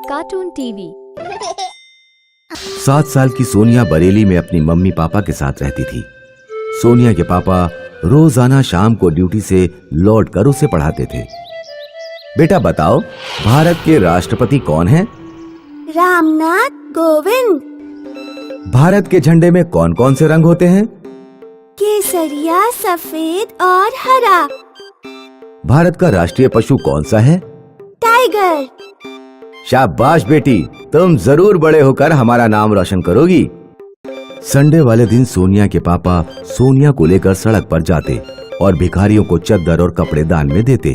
Cartoon TV. 7 साल की सोनिया बरेली में अपनी मम्मी पापा के साथ रहती थी। सोनिया के पापा रोजाना शाम को ड्यूटी से लौटकर उसे पढ़ाते थे। बेटा बताओ, भारत के राष्ट्रपति कौन हैं? रामनाथ कोविंद। भारत के झंडे में कौन कौन से रंग होते हैं? केसरिया, सफेद और हरा। भारत का राष्ट्रीय पशु कौन सा है? टाइगर। शाबाश बेटी, तुम जरूर बड़े होकर हमारा नाम रोशन करोगी। संडे वाले दिन सोनिया के पापा सोनिया को लेकर सड़क पर जाते और भिखारियों को चद्दर और कपड़े दान में देते।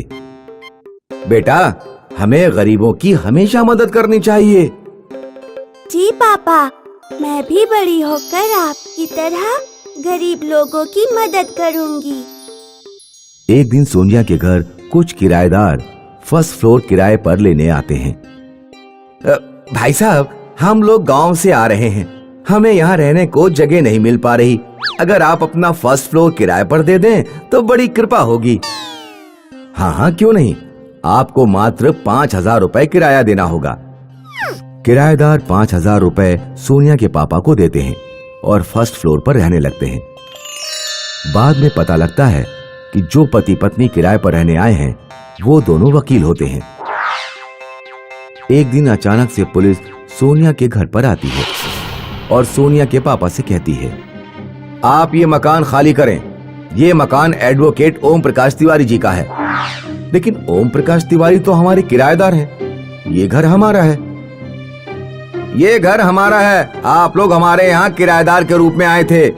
बेटा, हमें गरीबों की हमेशा मदद करनी चाहिए। जी पापा, मैं भी बड़ी होकर आपकी तरह गरीब लोगों की मदद करूंगी। एक दिन सोनिया के घर कुछ किराएदार फर्स्ट फ्लोर किराए पर लेने आते हैं। भाई साहब, हम लोग गांव से आ रहे हैं, हमें यहाँ रहने को जगह नहीं मिल पा रही। अगर आप अपना फर्स्ट फ्लोर किराए पर दे दें तो बड़ी कृपा होगी। हाँ, क्यों नहीं, आपको मात्र 5,000 रुपए किराया देना होगा। किराएदार 5,000 रुपए सोनिया के पापा को देते हैं और फर्स्ट फ्लोर पर रहने लगते हैं। बाद में पता लगता है कि जो पति पत्नी किराए पर रहने आए हैं वो दोनों वकील होते हैं। एक दिन अचानक से पुलिस सोनिया के घर पर आती है और सोनिया के पापा से कहती है, आप ये मकान खाली करें। ये मकान एडवोकेट ओम प्रकाश तिवारी जी का है। लेकिन ओम प्रकाश तिवारी तो हमारे किराएदार हैं। ये घर हमारा है। ये घर हमारा है, आप लोग हमारे यहाँ किराएदार के रूप में आए थे।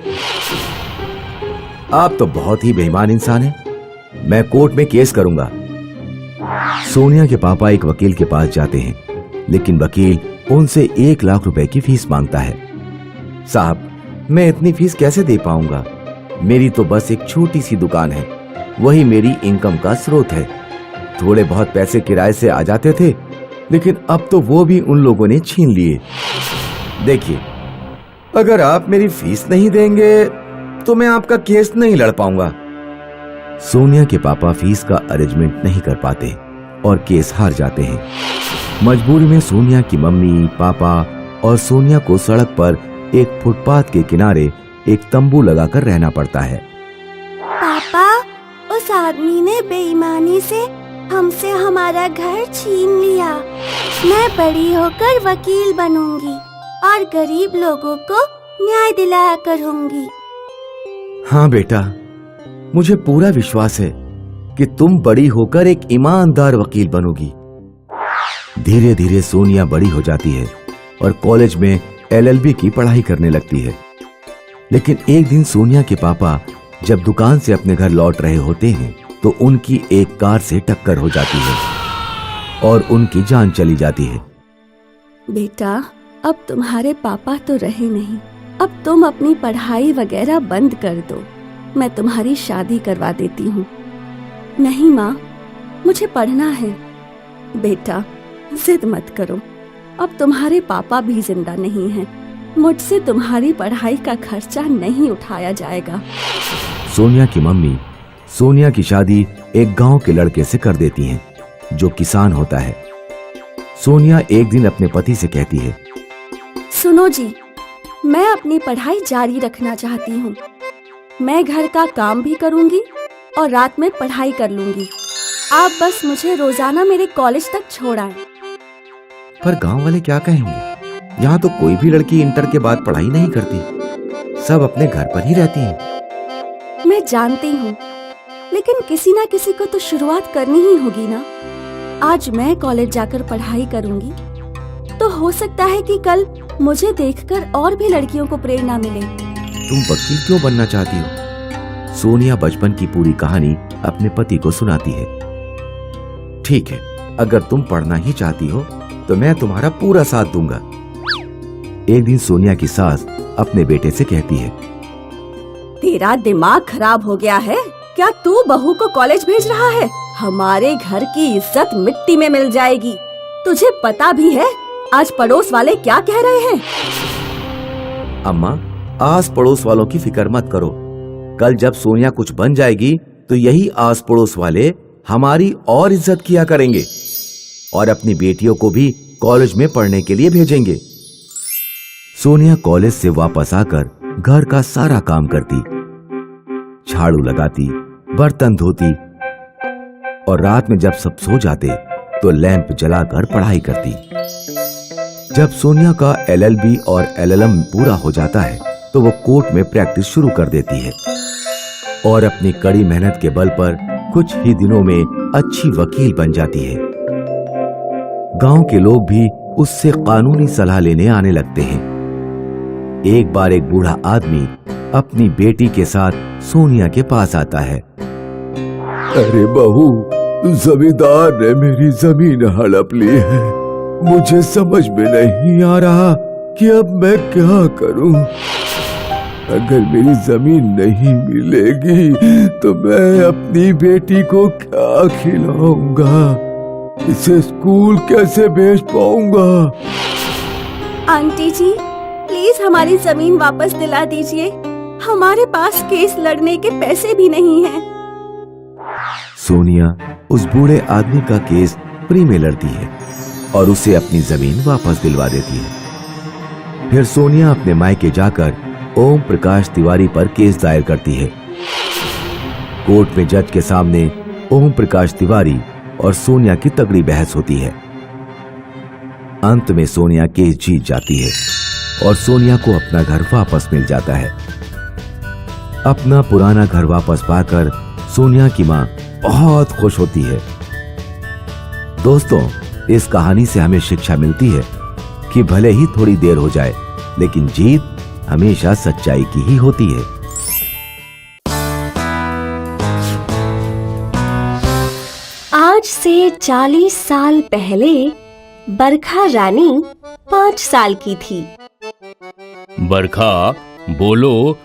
आप तो बहुत ही बेईमान इंसान हैं। मैं कोर्ट में केस करूंगा। सोनिया के पापा एक वकील के पास जाते हैं, लेकिन वकील उनसे 1 लाख रुपए की फीस मांगता है। साहब, मैं इतनी फीस कैसे दे पाऊंगा? मेरी तो बस एक छोटी सी दुकान है, वही मेरी इनकम का स्रोत है। थोड़े बहुत पैसे किराए से आ जाते थे, लेकिन अब तो वो भी उन लोगों ने छीन लिए। देखिए, अगर आप मेरी फीस नहीं देंगे तो मैं आपका केस नहीं लड़ पाऊंगा। सोनिया के पापा फीस का अरेंजमेंट नहीं कर पाते और केस हार जाते हैं। मजबूरी में सोनिया की मम्मी, पापा और सोनिया को सड़क पर एक फुटपाथ के किनारे एक तंबू लगाकर रहना पड़ता है। पापा, उस आदमी ने बेईमानी से हमसे हमारा घर छीन लिया। मैं बड़ी होकर वकील बनूंगी और गरीब लोगों को न्याय दिलाया करूंगी। हाँ बेटा, मुझे पूरा विश्वास है कि तुम बड़ी होकर एक ईमानदार वकील बनोगी। धीरे धीरे सोनिया बड़ी हो जाती है और कॉलेज में LLB की पढ़ाई करने लगती है। लेकिन एक दिन सोनिया के पापा जब दुकान से अपने घर लौट रहे होते हैं तो उनकी एक कार से टक्कर हो जाती है और उनकी जान चली जाती है। बेटा, अब तुम्हारे पापा तो रहे नहीं। अब तुम अपनी पढ़ाई वगैरह बंद कर दो, मैं तुम्हारी शादी करवा देती हूँ। नहीं माँ, मुझे पढ़ना है। बेटा, जिद मत करो, अब तुम्हारे पापा भी जिंदा नहीं हैं। मुझसे तुम्हारी पढ़ाई का खर्चा नहीं उठाया जाएगा। सोनिया की मम्मी सोनिया की शादी एक गांव के लड़के से कर देती हैं, जो किसान होता है। सोनिया एक दिन अपने पति से कहती है, सुनो जी, मैं अपनी पढ़ाई जारी रखना चाहती हूँ। मैं घर का काम भी करूँगी और रात में पढ़ाई कर लूँगी। आप बस मुझे रोजाना मेरे कॉलेज तक छोड़ आए। पर गांव वाले क्या कहेंगे? यहाँ तो कोई भी लड़की इंटर के बाद पढ़ाई नहीं करती, सब अपने घर पर ही रहती हैं। मैं जानती हूँ, लेकिन किसी ना किसी को तो शुरुआत करनी ही होगी ना। आज मैं कॉलेज जाकर पढ़ाई करूँगी तो हो सकता है कि कल मुझे देखकर और भी लड़कियों को प्रेरणा मिले। तुम वकील क्यों बनना चाहती हो? सोनिया बचपन की पूरी कहानी अपने पति को सुनाती है। ठीक है, अगर तुम पढ़ना ही चाहती हो तो मैं तुम्हारा पूरा साथ दूंगा। एक दिन सोनिया की सास अपने बेटे से कहती है, तेरा दिमाग खराब हो गया है क्या? तू बहू को कॉलेज भेज रहा है? हमारे घर की इज्जत मिट्टी में मिल जाएगी। तुझे पता भी है आज पड़ोस वाले क्या कह रहे हैं? अम्मा, आस पड़ोस वालों की फिक्र मत करो। कल जब सोनिया कुछ बन जाएगी तो यही आस पड़ोस वाले हमारी और इज्जत किया करेंगे। और अपनी बेटियों को भी कॉलेज में पढ़ने के लिए भेजेंगे। सोनिया कॉलेज से वापस आकर घर का सारा काम करती, झाड़ू लगाती, बर्तन धोती और रात में जब सब सो जाते तो लैंप जलाकर पढ़ाई करती। जब सोनिया का LLB और LLM पूरा हो जाता है तो वो कोर्ट में प्रैक्टिस शुरू कर देती है और अपनी कड़ी मेहनत के बल पर कुछ ही दिनों में अच्छी वकील बन जाती है। गांव के लोग भी उससे कानूनी सलाह लेने आने लगते हैं। एक बार एक बूढ़ा आदमी अपनी बेटी के साथ सोनिया के पास आता है। अरे बहू, जमींदार ने मेरी जमीन हड़प ली है। मुझे समझ में नहीं आ रहा कि अब मैं क्या करूं। अगर मेरी जमीन नहीं मिलेगी तो मैं अपनी बेटी को क्या खिलाऊंगा, इसे स्कूल कैसे भेज पाऊंगा। आंटी जी, प्लीज हमारी जमीन वापस दिला दीजिए। हमारे पास केस लड़ने के पैसे भी नहीं हैं। सोनिया उस बूढ़े आदमी का केस फ्री में लड़ती है और उसे अपनी जमीन वापस दिलवा देती है। फिर सोनिया अपने मायके जाकर ओम प्रकाश तिवारी पर केस दायर करती है। कोर्ट में जज के सामने ओम प्रकाश तिवारी और सोनिया की तगड़ी बहस होती है। अंत में सोनिया केस जीत जाती है और सोनिया को अपना घर वापस मिल जाता है। अपना पुराना घर वापस पाकर सोनिया की मां बहुत खुश होती है। दोस्तों, इस कहानी से हमें शिक्षा मिलती है कि भले ही थोड़ी देर हो जाए, लेकिन जीत हमेशा सच्चाई की ही होती है। आज से 40 साल पहले बरखा रानी 5 साल की थी। बरखा, बोलो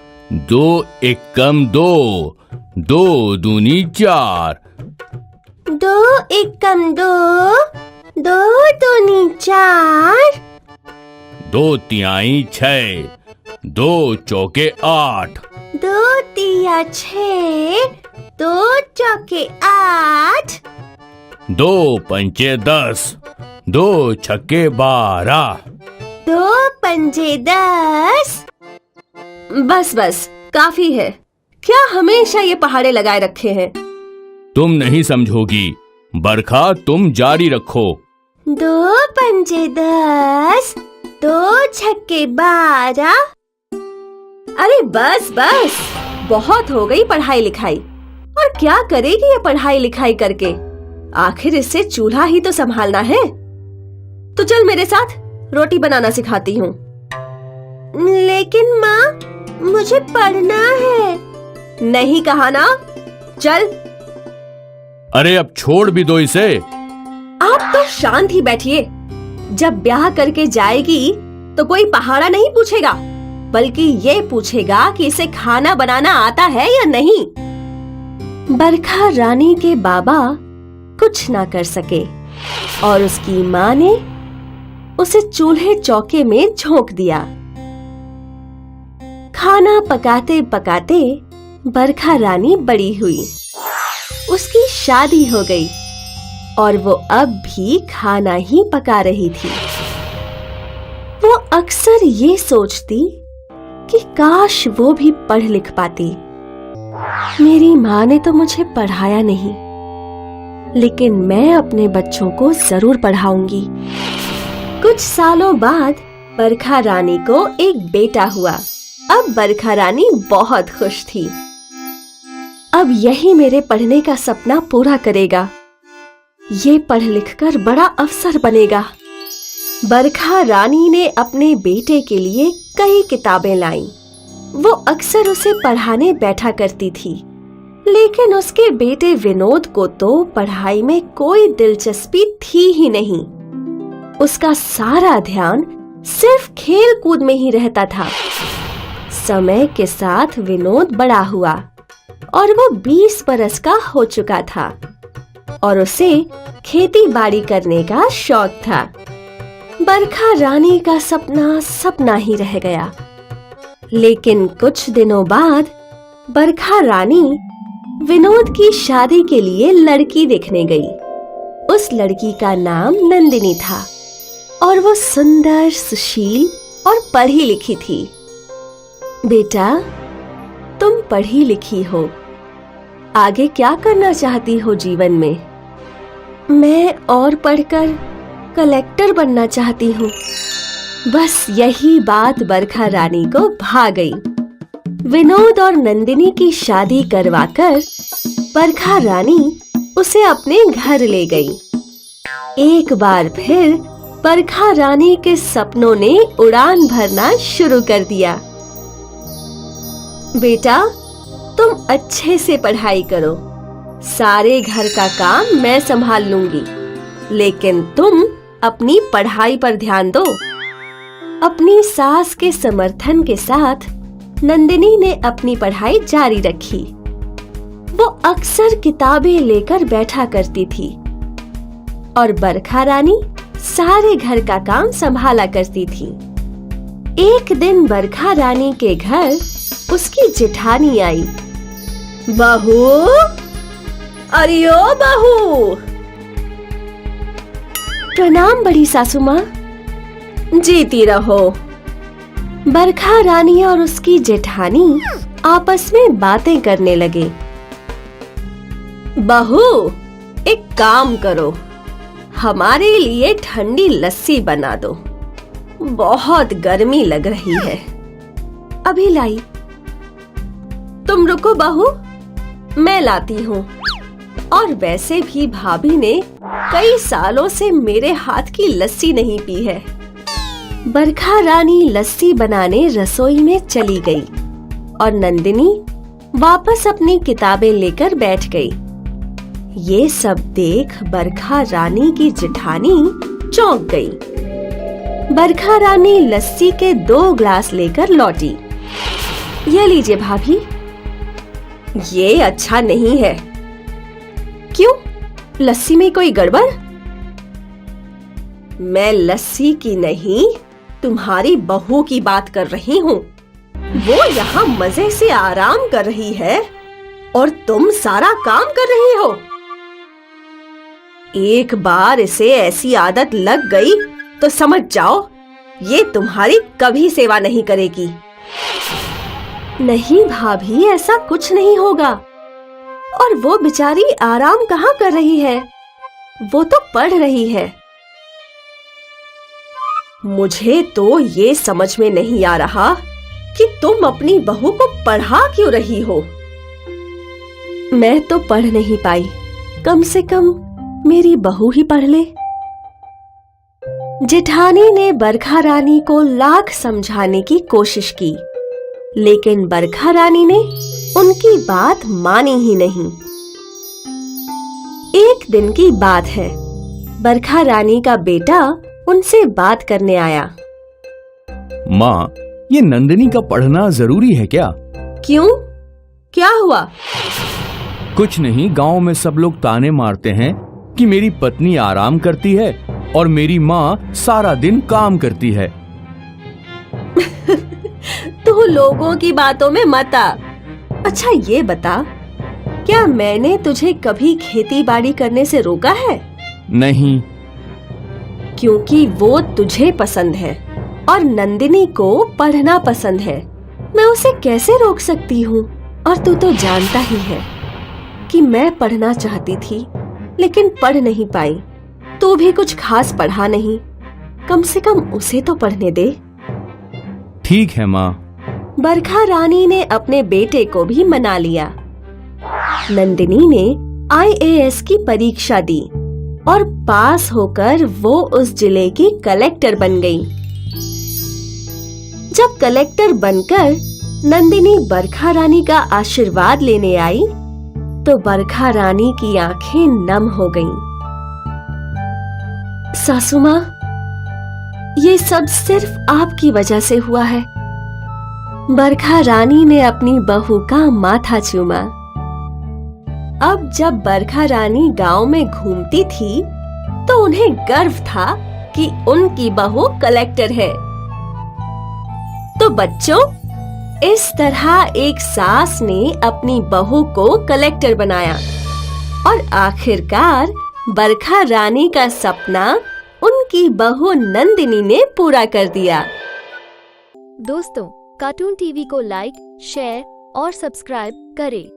2 एकम 2, 2 दूनी 4। 2 एकम 2, 2 दूनी 4। 2 तिहाई 6, 2 चौके 8। 2 तिया 6, 2 चौके 8। 2 पंचे 10, 2 छक्के 12। 2 पंजे 10। बस बस, काफी है। क्या हमेशा ये पहाड़े लगाए रखे हैं? तुम नहीं समझोगी बरखा, तुम जारी रखो। 2 पंजे 10, 2 छक्के 12। अरे बस बस, बहुत हो गई पढ़ाई लिखाई। और क्या करेगी ये पढ़ाई लिखाई करके? आखिर इससे चूल्हा ही तो संभालना है। तो चल मेरे साथ, रोटी बनाना सिखाती हूँ। लेकिन माँ, मुझे पढ़ना है। नहीं कहा ना? चल। अरे अब छोड़ भी दो इसे। आप तो शांत ही बैठिए। जब ब्याह करके जाएगी तो कोई पहाड़ा नहीं पूछेगा, बल्कि ये पूछेगा कि इसे खाना बनाना आता है या नहीं। बरखा रानी के बाबा कुछ ना कर सके और उसकी माँ ने उसे चूल्हे चौके में झोंक दिया। खाना पकाते पकाते बरखा रानी बड़ी हुई। उसकी शादी हो गई और वो अब भी खाना ही पका रही थी। वो अक्सर ये सोचती कि काश वो भी पढ़ लिख पाती। मेरी माँ ने तो मुझे पढ़ाया नहीं, लेकिन मैं अपने बच्चों को जरूर पढ़ाऊंगी। कुछ सालों बाद बरखा रानी को एक बेटा हुआ। अब बरखा रानी बहुत खुश थी। अब यही मेरे पढ़ने का सपना पूरा करेगा। ये पढ़ लिखकर बड़ा अफसर बनेगा। बरखा रानी ने अपने बेटे के लिए कई किताबें लाईं। वो अक्सर उसे पढ़ाने बैठा करती थी, लेकिन उसके बेटे विनोद को तो पढ़ाई में कोई दिलचस्पी थी ही नहीं। उसका सारा ध्यान सिर्फ खेल कूद में ही रहता था। समय के साथ विनोद बड़ा हुआ और वो 20 बरस का हो चुका था और उसे खेती बाड़ी करने का शौक था। बरखा रानी का सपना सपना ही रह गया। लेकिन कुछ दिनों बाद बरखा रानी विनोद की शादी के लिए लड़की देखने गई। उस लड़की का नाम नंदिनी था और वो सुंदर, सुशील और पढ़ी लिखी थी। बेटा, तुम पढ़ी लिखी हो, आगे क्या करना चाहती हो जीवन में? मैं और पढ़कर कलेक्टर बनना चाहती हूँ। बस यही बात बरखा रानी को भा गई। विनोद और नंदिनी की शादी करवाकर बरखा रानी उसे अपने घर ले गई। एक बार फिर बरखा रानी के सपनों ने उड़ान भरना शुरू कर दिया। बेटा, तुम अच्छे से पढ़ाई करो, सारे घर का काम मैं संभाल लूंगी, लेकिन तुम अपनी पढ़ाई पर ध्यान दो। अपनी सास के समर्थन के साथ नंदिनी ने अपनी पढ़ाई जारी रखी। वो अक्सर किताबें लेकर बैठा करती थी और बरखा रानी सारे घर का काम संभाला करती थी। एक दिन बरखा रानी के घर उसकी जेठानी आई। बहू, अरे ओ बहू। प्रणाम बड़ी सासू माँ। जीती रहो। बरखा रानी और उसकी जेठानी आपस में बातें करने लगे। बहू, एक काम करो, हमारे लिए ठंडी लस्सी बना दो, बहुत गर्मी लग रही है। अभी लाई। तुम रुको बहू, मैं लाती हूँ। और वैसे भी भाभी ने कई सालों से मेरे हाथ की लस्सी नहीं पी है। बरखा रानी लस्सी बनाने रसोई में चली गई और नंदिनी वापस अपनी किताबें लेकर बैठ गई। ये सब देख बरखा रानी की जेठानी चौंक गई। बरखा रानी लस्सी के 2 ग्लास लेकर लौटी। ये लीजिए भाभी। ये अच्छा नहीं है। क्यों? लस्सी में कोई गड़बड़? मैं लस्सी की नहीं, तुम्हारी बहू की बात कर रही हूँ। वो यहाँ मजे से आराम कर रही है और तुम सारा काम कर रही हो। एक बार इसे ऐसी आदत लग गई तो समझ जाओ, ये तुम्हारी कभी सेवा नहीं करेगी। नहीं भाभी, ऐसा कुछ नहीं होगा। और वो बेचारी आराम कहाँ कर रही है? वो तो पढ़ रही है। मुझे तो ये समझ में नहीं आ रहा कि तुम अपनी बहू को पढ़ा क्यों रही हो। मैं तो पढ़ नहीं पाई, कम से कम मेरी बहू ही पढ़ ले। जेठानी ने बरखा रानी को लाख समझाने की कोशिश की, लेकिन बरखा रानी ने उनकी बात मानी ही नहीं। एक दिन की बात है, बरखा रानी का बेटा उनसे बात करने आया। माँ, ये नंदिनी का पढ़ना जरूरी है क्या? क्यों? क्या हुआ? कुछ नहीं, गांव में सब लोग ताने मारते हैं कि मेरी पत्नी आराम करती है और मेरी माँ सारा दिन काम करती है। तू लोगों की बातों में मत आ। अच्छा ये बता, क्या मैंने तुझे कभी खेती बाड़ी करने से रोका है? नहीं। क्योंकि वो तुझे पसंद है और नंदिनी को पढ़ना पसंद है। मैं उसे कैसे रोक सकती हूँ? और तू तो जानता ही है कि मैं पढ़ना चाहती थी, लेकिन पढ़ नहीं पाई। तू भी कुछ खास पढ़ा नहीं, कम से कम उसे तो पढ़ने दे। ठीक है माँ। बरखा रानी ने अपने बेटे को भी मना लिया। नंदिनी ने IAS की परीक्षा दी और पास होकर वो उस जिले की कलेक्टर बन गई। जब कलेक्टर बनकर नंदिनी बरखा रानी का आशीर्वाद लेने आई, तो बरखा रानी की आंखें नम हो गईं। सासू माँ, ये सब सिर्फ आपकी वजह से हुआ है। बरखा रानी ने अपनी बहू का माथा चूमा। अब जब बरखा रानी गांव में घूमती थी, तो उन्हें गर्व था कि उनकी बहू कलेक्टर है। तो बच्चों, इस तरह एक सास ने अपनी बहू को कलेक्टर बनाया और आखिरकार बरखा रानी का सपना उनकी बहू नंदिनी ने पूरा कर दिया। दोस्तों, कार्टून टीवी को लाइक, शेयर और सब्सक्राइब करें।